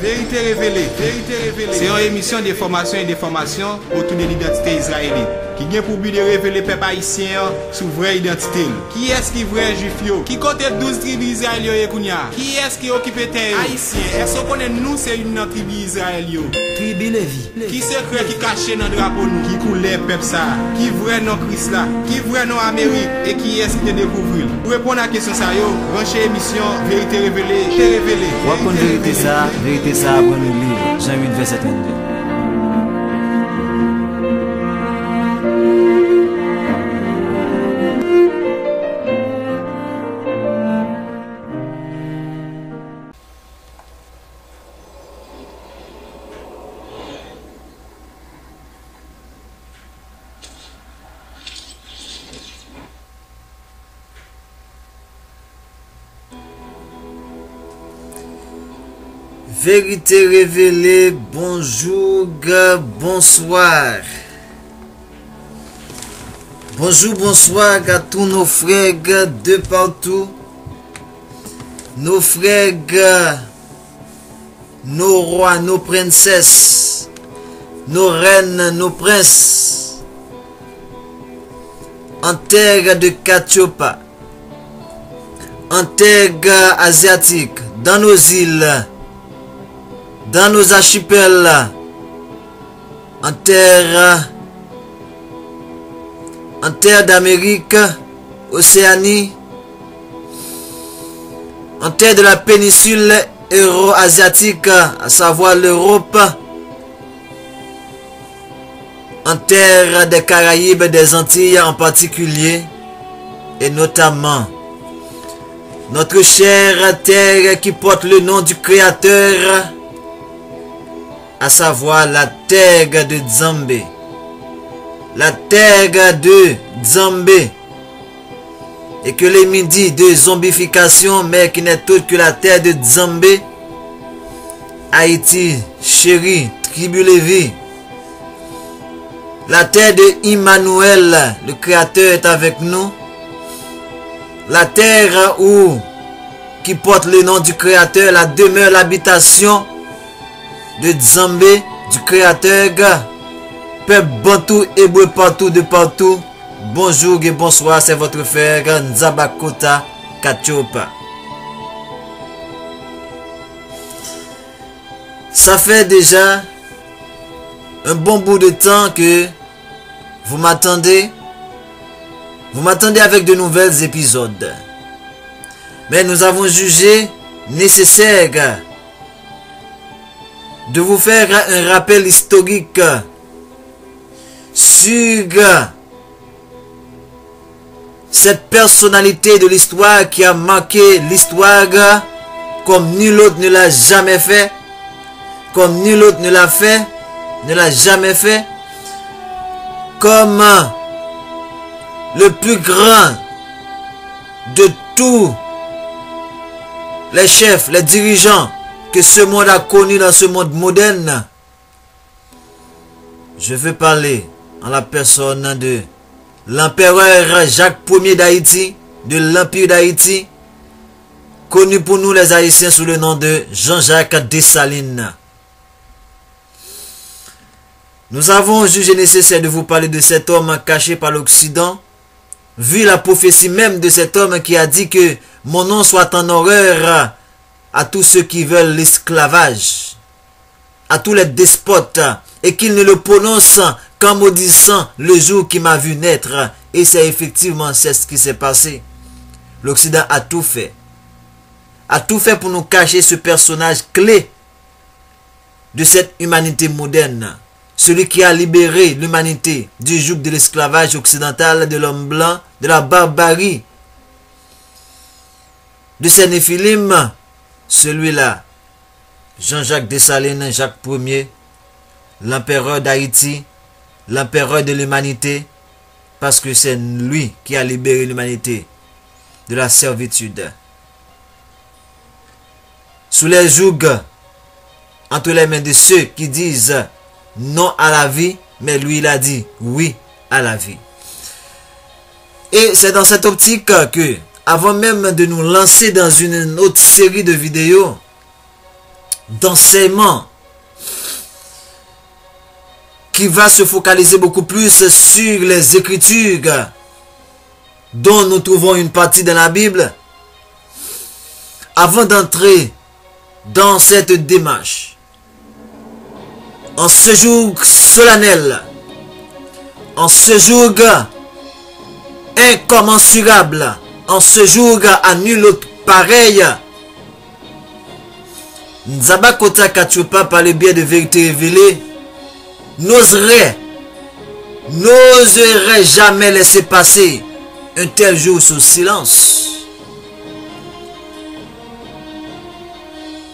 Vérité révélée. C'est une émission d'information et d'information autour de l'identité israélite. Qui vient pour but de révéler le peuple haïtien sur vraie identité. Qui est-ce qui est vrai juif yo? Qui compte 12 tribus israéliennes kounya? Qui est-ce qui occupe terre? Haïtien. Est-ce qu'on connaît nous c'est une tribu Israël yo? Tribu Lévi. Qui secret qui caché dans le drapeau nous? Qui coulait peuple ça? Qui vrai non Christ là? Qui vrai non Amérique? Et qui est-ce qui te découvre? Pour répondre à la question ça yo, branchez émission Vérité révélée, t'es révélé. Wapon vérité ça après le livre. Jean 8 verset 32. Vérité révélée, bonjour, bonsoir. Bonsoir à tous nos frères de partout. Nos frères, nos rois, nos princesses, nos reines, nos princes. En terre de Katiopa, en terre asiatique, dans nos îles, dans nos archipels, en terre d'Amérique, Océanie, en terre de la péninsule euro-asiatique, à savoir l'Europe, en terre des Caraïbes, des Antilles en particulier, et notamment notre chère terre qui porte le nom du Créateur, à savoir la terre de Nzambé. La terre de Nzambé. Et que les midis de zombification, mais qui n'est autre que la terre de Nzambé. Haïti, chérie, tribu Lévi. La terre de Emmanuel, le Créateur est avec nous. La terre qui porte le nom du Créateur, la demeure, l'habitation de Nzambé, du Créateur, peuple bantou, hébreu partout, de partout. Bonjour et bonsoir, c'est votre frère Nzabakota Katiopa. Ça fait déjà un bon bout de temps que vous m'attendez. Vous m'attendez avec de nouveaux épisodes. Mais nous avons jugé nécessaire de vous faire un rappel historique sur cette personnalité de l'histoire qui a marqué l'histoire comme nul autre ne l'a jamais fait, comme nul autre ne l'a fait, ne l'a jamais fait, comme le plus grand de tous les chefs, les dirigeants que ce monde a connu dans ce monde moderne. Je veux parler en la personne de l'empereur Jacques Ier d'Haïti, de l'Empire d'Haïti, connu pour nous les Haïtiens sous le nom de Jean-Jacques Dessalines. Nous avons jugé nécessaire de vous parler de cet homme caché par l'Occident, vu la prophétie même de cet homme qui a dit que mon nom soit en horreur à tous ceux qui veulent l'esclavage, à tous les despotes, et qu'il ne le prononce qu'en maudissant le jour qui m'a vu naître. Et c'est effectivement ce qui s'est passé. L'Occident a tout fait. A tout fait pour nous cacher ce personnage clé de cette humanité moderne. Celui qui a libéré l'humanité du joug de l'esclavage occidental, de l'homme blanc, de la barbarie, de ces néphilim. Celui-là, Jean-Jacques Dessalines, Jacques Ier, l'empereur d'Haïti, l'empereur de l'humanité, parce que c'est lui qui a libéré l'humanité de la servitude. Sous les jougs, entre les mains de ceux qui disent non à la vie, mais lui il a dit oui à la vie. Et c'est dans cette optique que, avant même de nous lancer dans une autre série de vidéos, d'enseignement qui va se focaliser beaucoup plus sur les Écritures dont nous trouvons une partie dans la Bible. Avant d'entrer dans cette démarche, en ce jour solennel, en ce jour incommensurable, en ce jour à nul autre pareil, Nzabakota Kachupa, par le biais de vérité révélée, n'oserait jamais laisser passer un tel jour sous silence.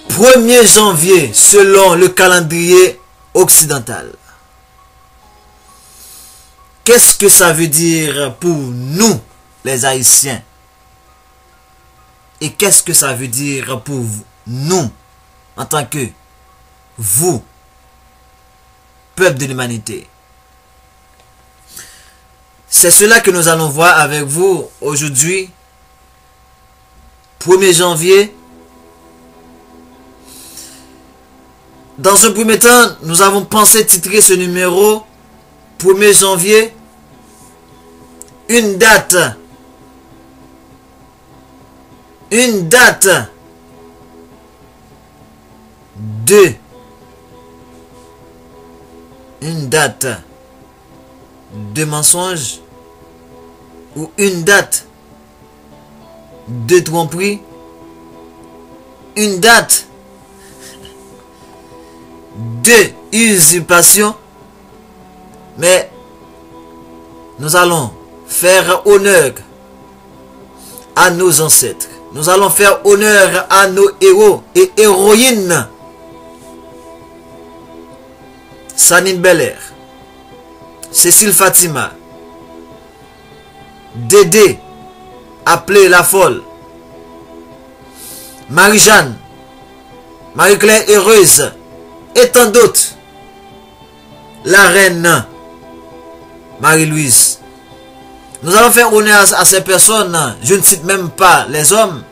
1er janvier selon le calendrier occidental. Qu'est-ce que ça veut dire pour nous, les Haïtiens? Et qu'est-ce que ça veut dire pour nous, en tant que vous, peuple de l'humanité? C'est cela que nous allons voir avec vous aujourd'hui, 1er janvier. Dans un premier temps, nous avons pensé titrer ce numéro 1er janvier, une date de mensonge, ou une date de tromperie, une date de usurpation. Mais nous allons faire honneur à nos ancêtres. Nous allons faire honneur à nos héros et héroïnes. Sanine Belair, Cécile Fatima, Dédé, appelée la folle, Marie-Jeanne, Marie-Claire Heureuse, et tant d'autres. La reine Marie-Louise. Nous allons faire honneur à ces personnes. Je ne cite même pas les hommes,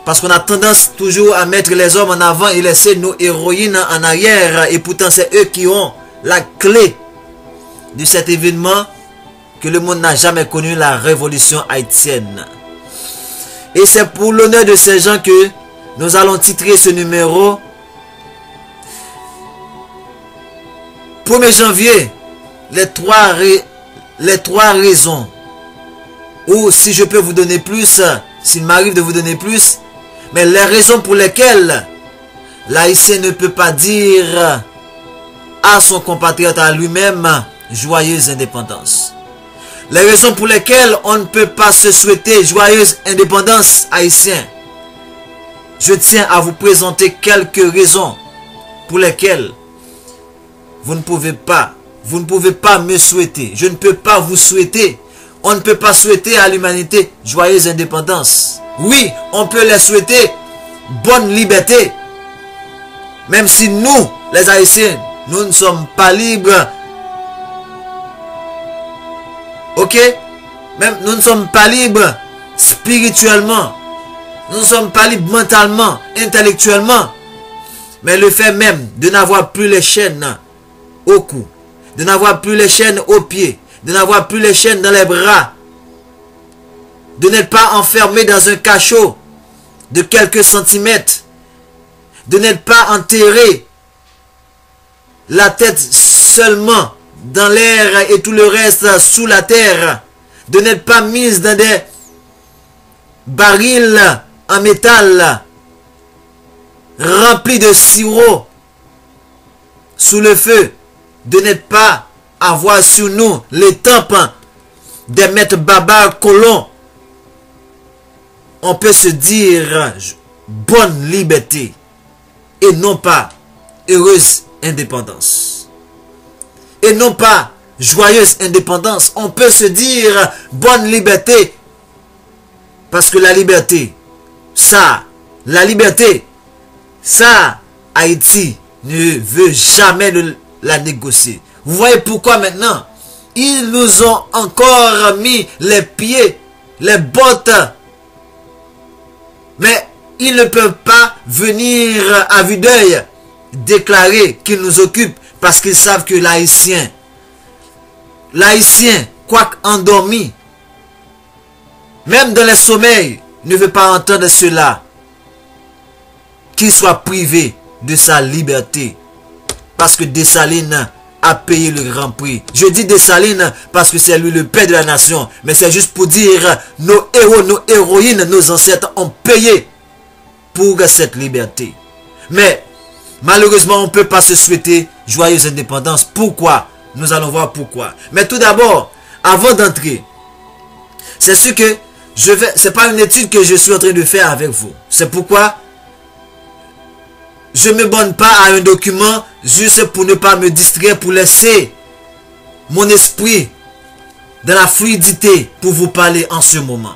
parce qu'on a tendance toujours à mettre les hommes en avant et laisser nos héroïnes en arrière. Et pourtant c'est eux qui ont la clé de cet événement que le monde n'a jamais connu, la révolution haïtienne. Et c'est pour l'honneur de ces gens que nous allons titrer ce numéro 1er janvier, les trois raisons, ou si je peux vous donner plus, s'il m'arrive de vous donner plus, mais les raisons pour lesquelles l'Haïtien ne peut pas dire à son compatriote, à lui-même, joyeuse indépendance. Les raisons pour lesquelles on ne peut pas se souhaiter joyeuse indépendance haïtien. Je tiens à vous présenter quelques raisons pour lesquelles vous ne pouvez pas me souhaiter. Je ne peux pas vous souhaiter. On ne peut pas souhaiter à l'humanité joyeuse indépendance. Oui, on peut les souhaiter bonne liberté. Même si nous, les Haïtiens, nous ne sommes pas libres. Ok? Même nous ne sommes pas libres spirituellement. Nous ne sommes pas libres mentalement, intellectuellement. Mais le fait même de n'avoir plus les chaînes au cou, de n'avoir plus les chaînes aux pieds, de n'avoir plus les chaînes dans les bras, de n'être pas enfermé dans un cachot de quelques centimètres, de n'être pas enterré la tête seulement dans l'air et tout le reste sous la terre, de n'être pas mise dans des barils en métal remplis de sirop sous le feu, de n'être pas avoir sur nous les tempes des maîtres barbares colons. On peut se dire bonne liberté et non pas heureuse indépendance. Et non pas joyeuse indépendance. On peut se dire bonne liberté parce que la liberté, ça, Haïti ne veut jamais la négocier. Vous voyez pourquoi maintenant ils nous ont encore mis les pieds, les bottes. Mais ils ne peuvent pas venir à vue d'œil déclarer qu'ils nous occupent parce qu'ils savent que l'haïtien, quoique endormi, même dans les sommeils, ne veut pas entendre cela, qu'il soit privé de sa liberté. Parce que Dessalines a payé le grand prix. Je dis Dessalines parce que c'est lui le père de la nation. Mais c'est juste pour dire, nos héros, nos héroïnes, nos ancêtres ont payé pour cette liberté. Mais malheureusement, on ne peut pas se souhaiter joyeuse indépendance. Pourquoi? Nous allons voir pourquoi. Mais tout d'abord, avant d'entrer, c'est ce que je vais... C'est pas une étude que je suis en train de faire avec vous. C'est pourquoi je ne me borne pas à un document juste pour ne pas me distraire, pour laisser mon esprit dans la fluidité pour vous parler en ce moment.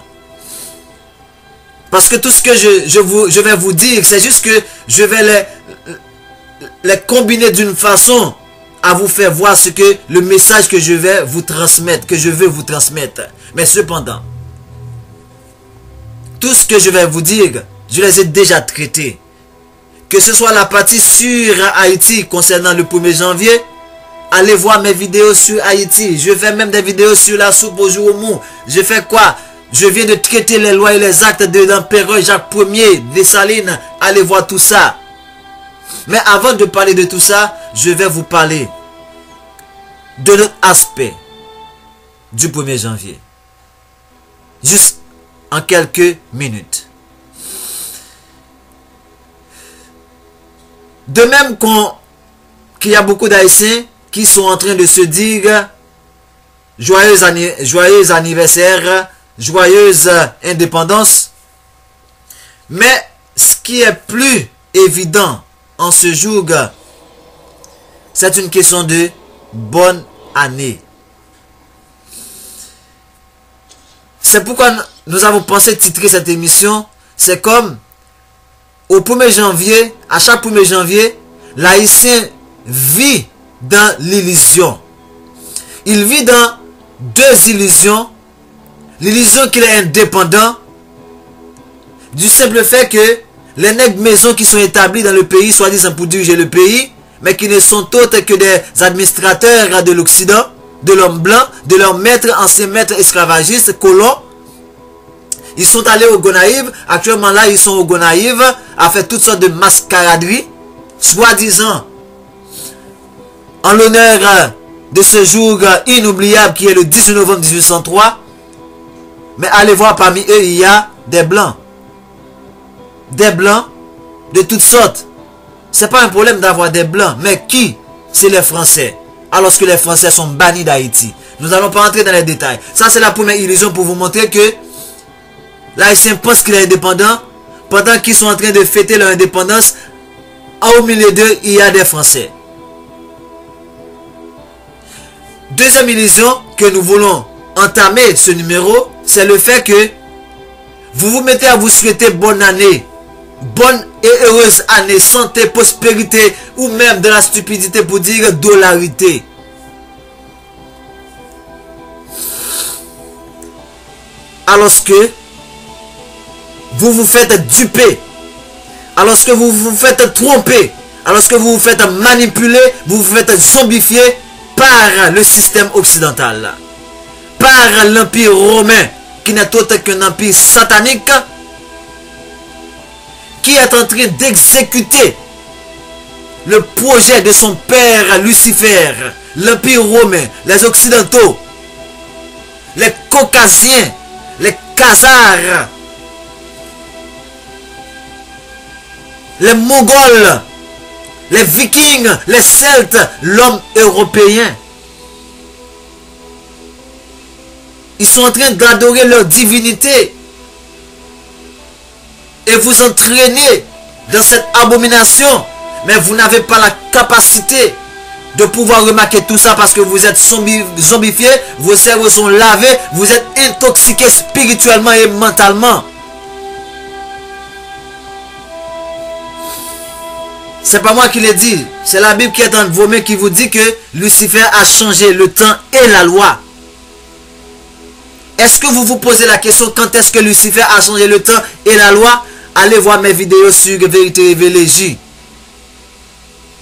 Parce que tout ce que je vais vous dire, c'est juste que je vais les combiner d'une façon à vous faire voir ce que le message que je vais vous transmettre, que je veux vous transmettre. Mais cependant, tout ce que je vais vous dire, je les ai déjà traités. Que ce soit la partie sur Haïti concernant le 1er janvier, allez voir mes vidéos sur Haïti. Je fais même des vidéos sur la soupe au jour au mou. Je fais quoi? Je viens de traiter les lois et les actes de l'empereur Jacques Ier, Dessalines. Allez voir tout ça. Mais avant de parler de tout ça, je vais vous parler de notre aspect du 1er janvier. Juste en quelques minutes. De même qu'il y a beaucoup d'Haïtiens qui sont en train de se dire joyeux anniversaire, joyeuse indépendance. Mais ce qui est plus évident en ce jour, c'est une question de bonne année. C'est pourquoi nous avons pensé titrer cette émission. C'est comme au 1er janvier, à chaque 1er janvier, l'Haïtien vit dans l'illusion. Il vit dans deux illusions. L'illusion qu'il est indépendant, du simple fait que les nègres maisons qui sont établis dans le pays, soi-disant pour diriger le pays, mais qui ne sont autres que des administrateurs de l'Occident, de l'homme blanc, de leurs maîtres, anciens maîtres esclavagistes, colons. Ils sont allés au Gonaïve. Actuellement là, ils sont au Gonaïve à faire toutes sortes de mascaraderies, soi-disant en l'honneur de ce jour inoubliable qui est le 18 novembre 1803. Mais allez voir, parmi eux, il y a des blancs. Des blancs de toutes sortes. C'est pas un problème d'avoir des blancs. Mais qui? C'est les Français. Alors que les Français sont bannis d'Haïti. Nous n'allons pas entrer dans les détails. Ça, c'est la première illusion pour vous montrer que l'Haïtien pense qu'il est indépendant. Pendant qu'ils sont en train de fêter leur indépendance, au milieu d'eux, il y a des Français. Deuxième illusion que nous voulons entamer ce numéro, c'est le fait que vous vous mettez à vous souhaiter bonne année, bonne et heureuse année, santé, prospérité, ou même de la stupidité pour dire dollarité. Alors que vous vous faites duper, alors que vous vous faites tromper, alors que vous vous faites manipuler, vous vous faites zombifier par le système occidental, par l'empire romain, qui n'est autre qu'un empire satanique, qui est en train d'exécuter le projet de son père Lucifer, l'empire romain, les occidentaux, les caucasiens, les khazars, les mongols, les vikings, les celtes, l'homme européen. Ils sont en train d'adorer leur divinité. Et vous entraînez dans cette abomination. Mais vous n'avez pas la capacité de pouvoir remarquer tout ça parce que vous êtes zombifiés, vos cerveaux sont lavés, vous êtes intoxiqués spirituellement et mentalement. C'est pas moi qui l'ai dit, c'est la Bible qui est dans vos mains qui vous dit que Lucifer a changé le temps et la loi. Est-ce que vous vous posez la question quand est-ce que Lucifer a changé le temps et la loi? allez voir mes vidéos sur Vérité Révélée J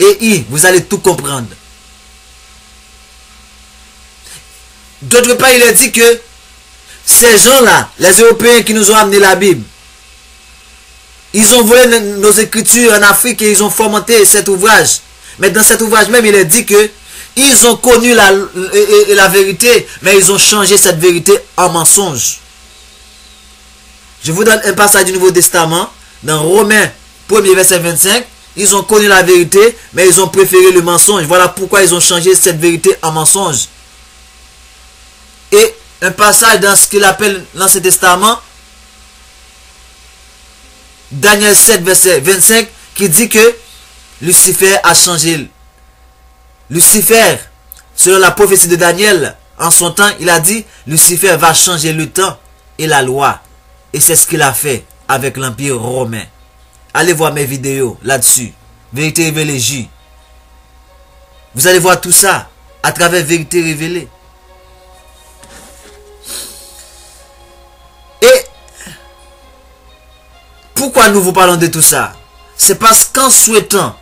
et I, vous allez tout comprendre. D'autre part, il est dit que ces gens-là, les Européens qui nous ont amené la Bible, ils ont volé nos écritures en Afrique et ils ont fomenté cet ouvrage. Mais dans cet ouvrage même, il est dit que ils ont connu la vérité, mais ils ont changé cette vérité en mensonge. Je vous donne un passage du Nouveau Testament, dans Romains 1er verset 25. Ils ont connu la vérité, mais ils ont préféré le mensonge. Voilà pourquoi ils ont changé cette vérité en mensonge. Et un passage dans ce qu'il appelle l'Ancien Testament, Daniel 7 verset 25, qui dit que Lucifer a changé. Lucifer, selon la prophétie de Daniel, en son temps, il a dit, Lucifer va changer le temps et la loi. Et c'est ce qu'il a fait avec l'Empire romain. Allez voir mes vidéos là-dessus. Vérité Révélée J. Vous allez voir tout ça à travers Vérité Révélée. Et pourquoi nous vous parlons de tout ça? C'est parce qu'en souhaitant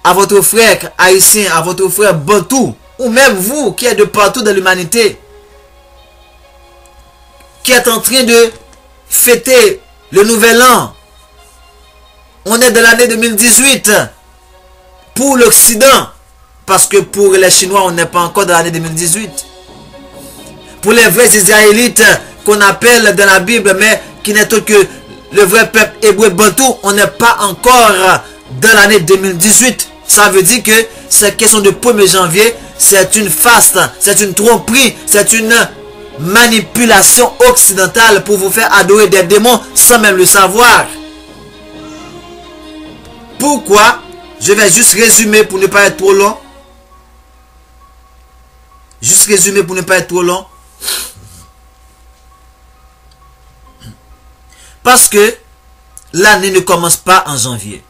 à votre frère haïtien, à votre frère bantou, ou même vous qui êtes de partout dans l'humanité, qui êtes en train de fêter le nouvel an. On est dans l'année 2018 pour l'Occident, parce que pour les Chinois, on n'est pas encore dans l'année 2018. Pour les vrais Israélites qu'on appelle dans la Bible, mais qui n'est autre que le vrai peuple hébreu bantou, on n'est pas encore dans l'année 2018. Ça veut dire que cette question de 1er janvier, c'est une faste, c'est une tromperie, c'est une manipulation occidentale pour vous faire adorer des démons sans même le savoir. Pourquoi? Je vais juste résumer pour ne pas être trop long. Juste résumer pour ne pas être trop long. Parce que l'année ne commence pas en janvier.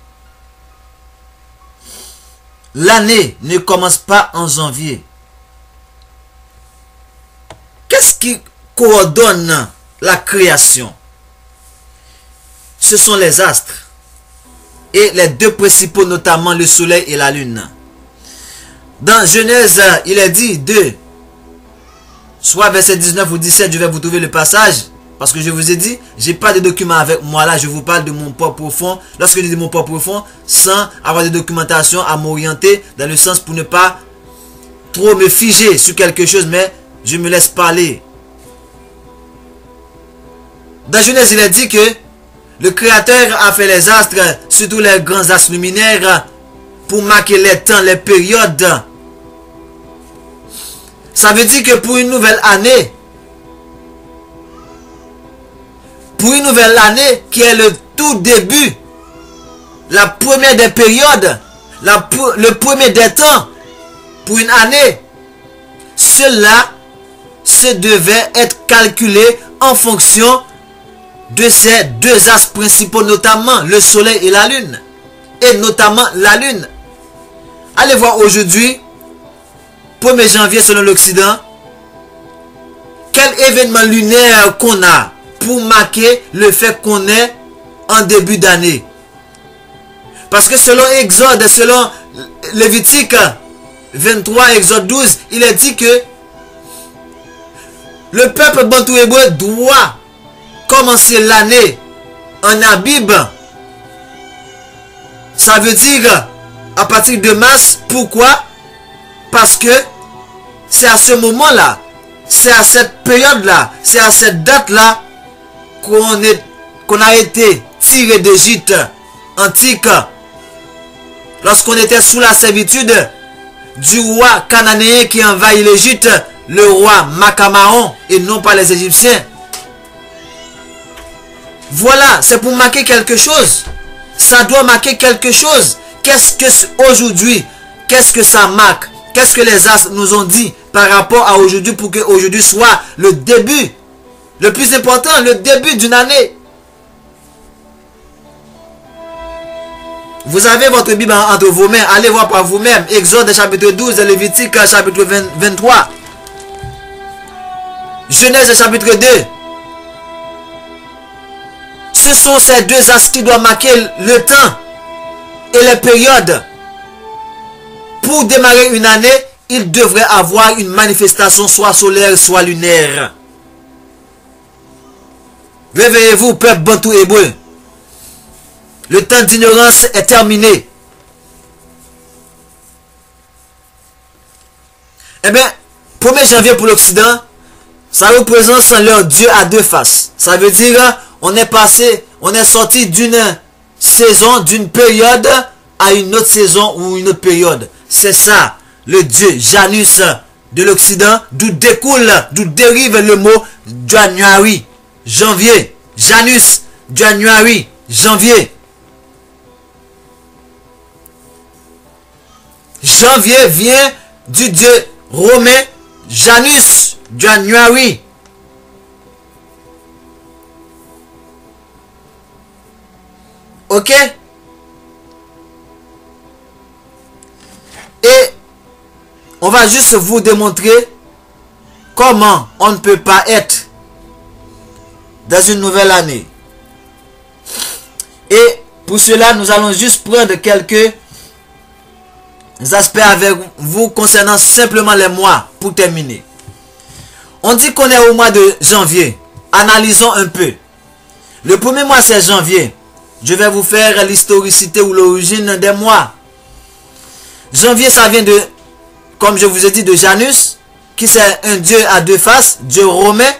L'année ne commence pas en janvier. Qu'est-ce qui coordonne la création? Ce sont les astres. Et les deux principaux, notamment le soleil et la lune. Dans Genèse, il est dit 2, soit verset 19 ou 17, je vais vous trouver le passage. Parce que je vous ai dit, j'ai pas de documents avec moi là, je vous parle de mon propre fond. Lorsque je dis mon propre fond, sans avoir de documentation à m'orienter, dans le sens pour ne pas trop me figer sur quelque chose, mais je me laisse parler. Dans Genèse, il est dit que le Créateur a fait les astres, surtout les grands astres luminaires, pour marquer les temps, les périodes. Ça veut dire que pour une nouvelle année, qui est le tout début, la première des périodes, le premier des temps, pour une année, cela se devait être calculé en fonction de ces deux astres principaux, notamment le soleil et la lune. Et notamment la lune. Allez voir aujourd'hui, 1er janvier selon l'Occident, quel événement lunaire qu'on a pour marquer le fait qu'on est en début d'année. Parce que selon Exode, selon Lévitique 23, Exode 12, il est dit que le peuple bantou hébreu doit commencer l'année en Abib. Ça veut dire à partir de mars. Pourquoi? Parce que c'est à ce moment-là, c'est à cette période-là, c'est à cette date-là qu'on a été tiré d'Égypte antique. Lorsqu'on était sous la servitude du roi cananéen qui envahit l'Égypte, le roi Macamaon, et non pas les Égyptiens. Voilà, c'est pour marquer quelque chose. Ça doit marquer quelque chose. Qu'est-ce que aujourd'hui, qu'est-ce que ça marque? Qu'est-ce que les astres nous ont dit par rapport à aujourd'hui pour que aujourd'hui soit le début, le plus important, le début d'une année? Vous avez votre Bible entre vos mains, allez voir par vous-même. Exode chapitre 12, Lévitique chapitre 23. Genèse chapitre 2. Ce sont ces deux astres qui doivent marquer le temps et les périodes. Pour démarrer une année, il devrait avoir une manifestation soit solaire, soit lunaire. Réveillez-vous, peuple bantou hébreu. Le temps d'ignorance est terminé. Eh bien, 1er janvier pour l'Occident, ça représente leur Dieu à deux faces. Ça veut dire, on est sorti d'une saison, d'une période à une autre saison ou une autre période. C'est ça, le Dieu Janus de l'Occident, d'où dérive le mot January, janvier. Janus, January, janvier. Janvier vient du Dieu romain Janus, January. Ok? Et on va juste vous démontrer comment on ne peut pas être dans une nouvelle année. Et pour cela, nous allons juste prendre quelques aspects avec vous concernant simplement les mois pour terminer. On dit qu'on est au mois de janvier. Analysons un peu. Le premier mois, c'est janvier. Je vais vous faire l'historicité ou l'origine des mois. Janvier, ça vient de, comme je vous ai dit, de Janus, qui c'est un dieu à deux faces, dieu romain,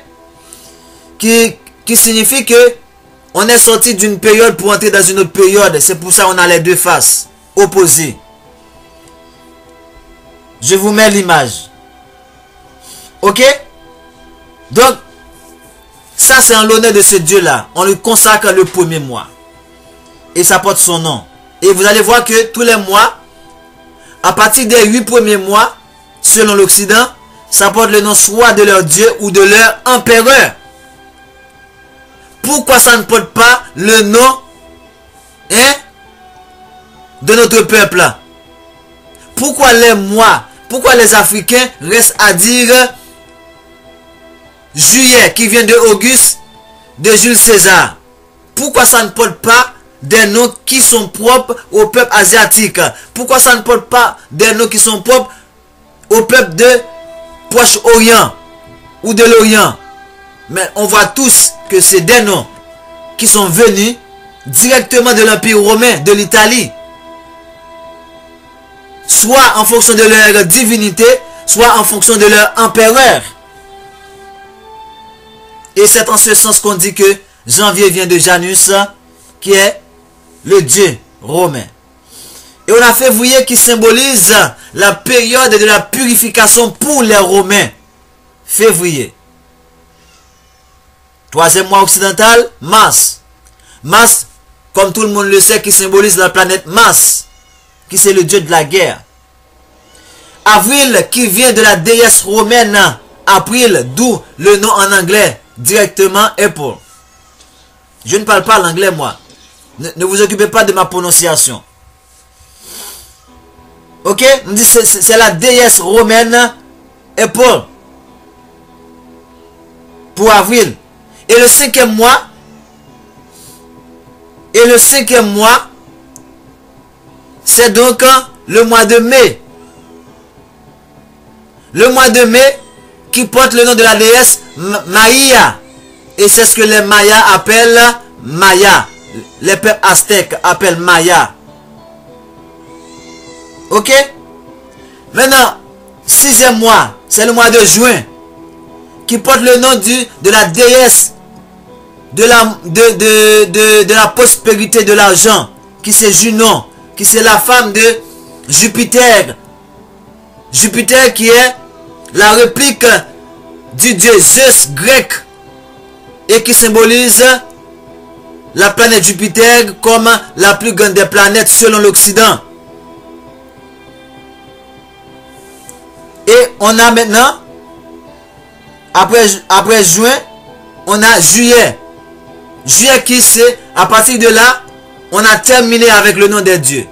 qui signifie que on est sorti d'une période pour entrer dans une autre période. C'est pour ça qu'on a les deux faces opposées. Je vous mets l'image. Ok? Donc, ça c'est en l'honneur de ce dieu-là. On lui consacre le premier mois. Et ça porte son nom. Et vous allez voir que tous les mois, à partir des 8 premiers mois, selon l'Occident, ça porte le nom soit de leur dieu ou de leur empereur. Pourquoi ça ne porte pas le nom de notre peuple? Pourquoi les mois, pourquoi les Africains restent à dire juillet qui vient de Auguste, de Jules César? Pourquoi ça ne porte pas des noms qui sont propres au peuple asiatique? Pourquoi ça ne porte pas des noms qui sont propres au peuple de Proche-Orient ou de l'Orient? Mais on voit tous que c'est des noms qui sont venus directement de l'Empire romain, de l'Italie. Soit en fonction de leur divinité, soit en fonction de leur empereur. Et c'est en ce sens qu'on dit que janvier vient de Janus, qui est le dieu romain. Et on a février qui symbolise la période de la purification pour les Romains. Février. Troisième mois occidental, Mars. Mars, comme tout le monde le sait, qui symbolise la planète Mars, qui c'est le dieu de la guerre. Avril, qui vient de la déesse romaine April, d'où le nom en anglais, directement April. Je ne parle pas l'anglais, moi. Ne vous occupez pas de ma prononciation. Ok? On dit c'est la déesse romaine April. Pour avril. Et le cinquième mois, c'est donc le mois de mai. Le mois de mai qui porte le nom de la déesse Maya. Et c'est ce que les Mayas appellent Maya. Les peuples aztèques appellent Maya. Ok? Maintenant, sixième mois, c'est le mois de juin, qui porte le nom de la déesse de la prospérité de l'argent, qui c'est Junon, qui c'est la femme de Jupiter. Jupiter qui est la réplique du dieu Zeus grec et qui symbolise la planète Jupiter comme la plus grande des planètes selon l'Occident. Et on a maintenant, après juin, on a juillet. Juillet qui c'est, à partir de là, on a terminé avec le nom des dieux.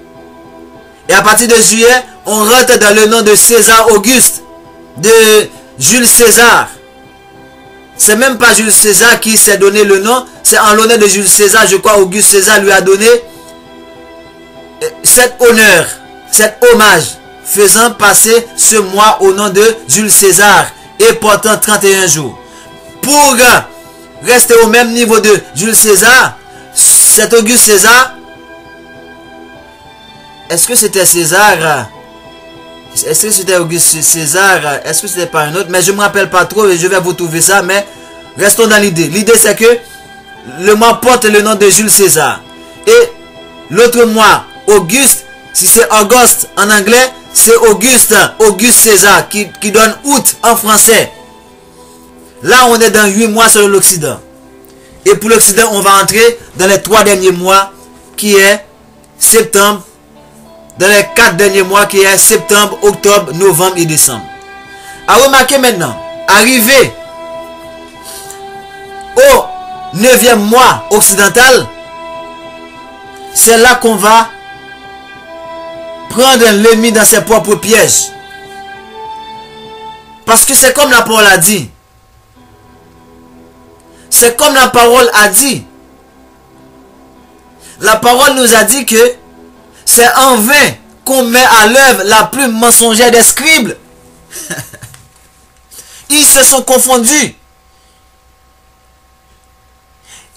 Et à partir de juillet, on rentre dans le nom de César Auguste, de Jules César. c'est même pas Jules César qui s'est donné le nom, c'est en l'honneur de Jules César, je crois Auguste César lui a donné cet honneur, cet hommage, faisant passer ce mois au nom de Jules César et portant 31 jours. Pour rester au même niveau de Jules César, cet Auguste César, est-ce que c'était César? Est-ce que c'était Auguste César? Est-ce que c'était pas un autre? Mais je ne me rappelle pas trop et je vais vous trouver ça. Mais restons dans l'idée. L'idée c'est que le mois porte le nom de Jules César. Et l'autre mois, Auguste, si c'est Auguste en anglais, c'est Auguste César qui donne août en français. Là on est dans 8 mois sur l'Occident. Et pour l'Occident on va entrer dans les 3 derniers mois qui est septembre. Dans les 4 derniers mois qui est septembre, octobre, novembre et décembre. À remarquer maintenant, arrivé au 9e mois occidental, c'est là qu'on va prendre l'ennemi dans ses propres pièges. Parce que c'est comme la parole a dit. C'est comme la parole a dit. La parole nous a dit que c'est en vain qu'on met à l'œuvre la plume mensongère des scribes. Ils se sont confondus.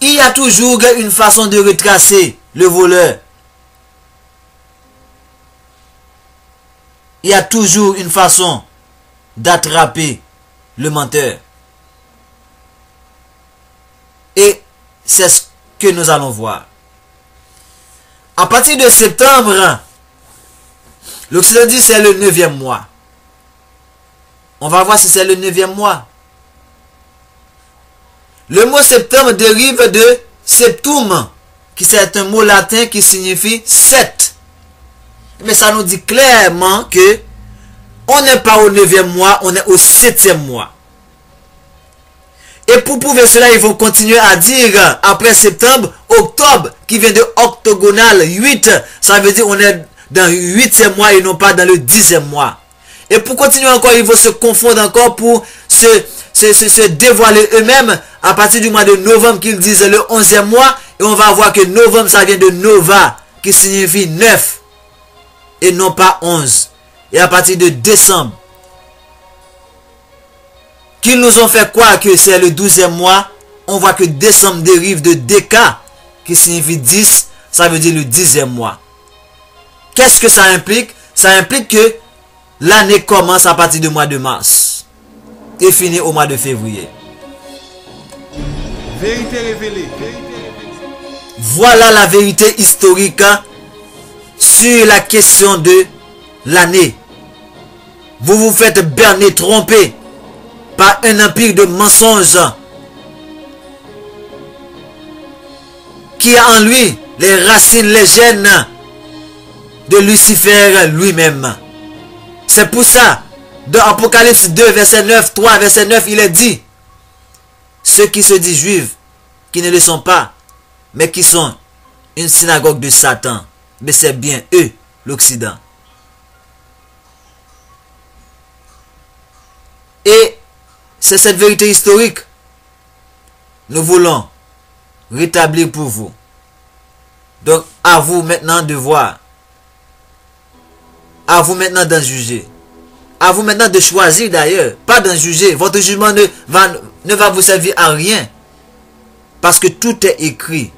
Il y a toujours une façon de retracer le voleur. Il y a toujours une façon d'attraper le menteur. Et c'est ce que nous allons voir. À partir de septembre, l'Occident dit c'est le 9e mois. On va voir si c'est le 9e mois. Le mot septembre dérive de septum, qui c'est un mot latin qui signifie 7. Mais ça nous dit clairement que on n'est pas au 9e mois, on est au 7e mois. Et pour prouver cela, ils vont continuer à dire, après septembre, octobre, qui vient de octogonal, 8. Ça veut dire on est dans le 8e mois et non pas dans le 10e mois. Et pour continuer encore, ils vont se confondre encore pour se dévoiler eux-mêmes à partir du mois de novembre qu'ils disent le 11e mois. Et on va voir que novembre, ça vient de nova, qui signifie 9 et non pas 11. Et à partir de décembre, qu'ils nous ont fait croire que c'est le 12e mois, on voit que décembre dérive de déca, qui signifie 10, ça veut dire le 10e mois. Qu'est-ce que ça implique? Ça implique que l'année commence à partir du mois de mars et finit au mois de février. Vérité révélée. Voilà la vérité historique sur la question de l'année. Vous vous faites berner, tromper par un empire de mensonges qui a en lui les racines, les gènes de Lucifer lui-même. C'est pour ça, dans Apocalypse 2, verset 9, 3, verset 9, il est dit, ceux qui se disent juifs, qui ne le sont pas, mais qui sont une synagogue de Satan, mais c'est bien eux, l'Occident. Et c'est cette vérité historique. Nous voulons rétablir pour vous. Donc, à vous maintenant de voir. À vous maintenant d'en juger. À vous maintenant de choisir d'ailleurs. Pas d'en juger. Votre jugement ne va vous servir à rien. Parce que tout est écrit.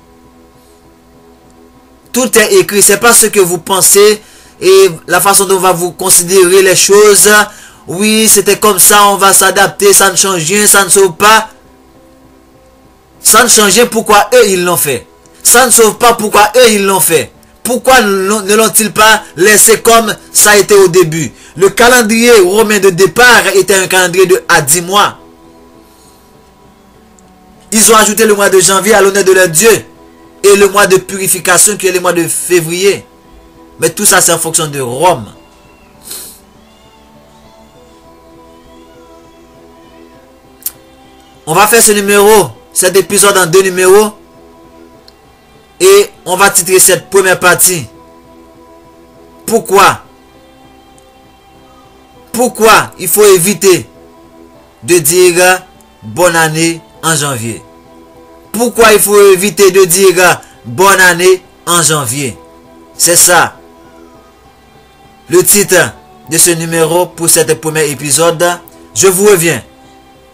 Tout est écrit. C'est pas ce que vous pensez et la façon dont on va vous considérer les choses. Oui, c'était comme ça, on va s'adapter, ça ne change rien, ça ne sauve pas. Ça ne change rien, pourquoi eux ils l'ont fait? Ça ne sauve pas, pourquoi eux ils l'ont fait? Pourquoi ne l'ont-ils pas laissé comme ça a été au début? Le calendrier romain de départ était un calendrier à 10 mois. Ils ont ajouté le mois de janvier à l'honneur de leur Dieu. Et le mois de purification qui est le mois de février. Mais tout ça c'est en fonction de Rome. On va faire ce numéro, cet épisode en 2 numéros. Et on va titrer cette première partie. Pourquoi il faut éviter de dire bonne année en janvier. Pourquoi il faut éviter de dire bonne année en janvier? C'est ça le titre de ce numéro pour cet premier épisode. Je vous reviens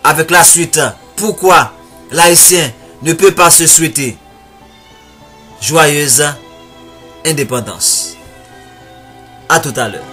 avec la suite. Pourquoi l'haïtien ne peut pas se souhaiter joyeuse indépendance. À tout à l'heure.